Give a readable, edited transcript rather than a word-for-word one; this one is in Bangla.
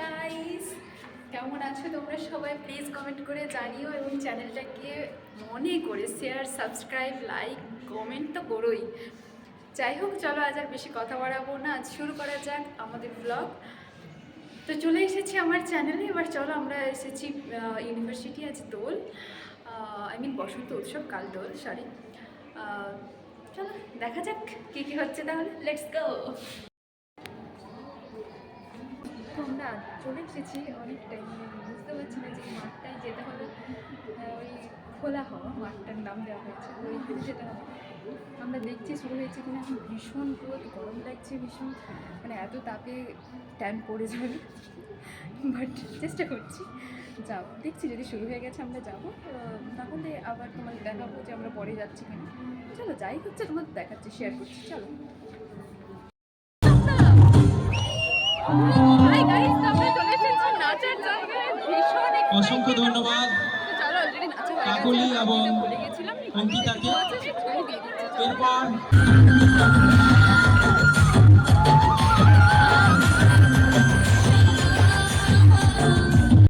গাইস, কেমন আছো তোমরা সবাই? প্লিজ কমেন্ট করে জানিও এবং চ্যানেলটাকে মনে করে শেয়ার, সাবস্ক্রাইব, লাইক, কমেন্ট তো করোই। যাই হোক, চলো আজ আর বেশি কথা বাড়াবো না, আজ শুরু করা যাক আমাদের ব্লগ। তো চলে এসেছি আমার চ্যানেলে। এবার চলো, আমরা এসেছি ইউনিভার্সিটি, আজ দোল, বসন্ত উৎসব, কাল দোল, সরি। চলো দেখা যাক কী কী হচ্ছে, তাহলে লেটস গো। আমরা চলে এসেছি অনেক টাইম, বুঝতে পারছি না যে মাঠটায় যেতে হবে। ওই খোলা হওয়া মাঠটার নাম দেওয়া হয়েছে, ওইখানে যেতে হবে। আমরা দেখছি শুরু হয়েছে কিনা। এখন ভীষণ রোদ, গরম লাগছে ভীষণ, মানে এত তাপে ট্যান পড়ে যাবে, বাট চেষ্টা করছি। যাও, দেখছি যদি শুরু হয়ে গেছে আমরা যাবো, তাহলে আবার তোমাদের দেখাবো যে আমরা পরে যাচ্ছি কিনা। চলো, যাই হচ্ছে তোমাদের দেখাচ্ছি, শেয়ার করছি, চলো। অসংখ্য ধন্যবাদ কাকলি এবং অঙ্কিতাকে। এরপর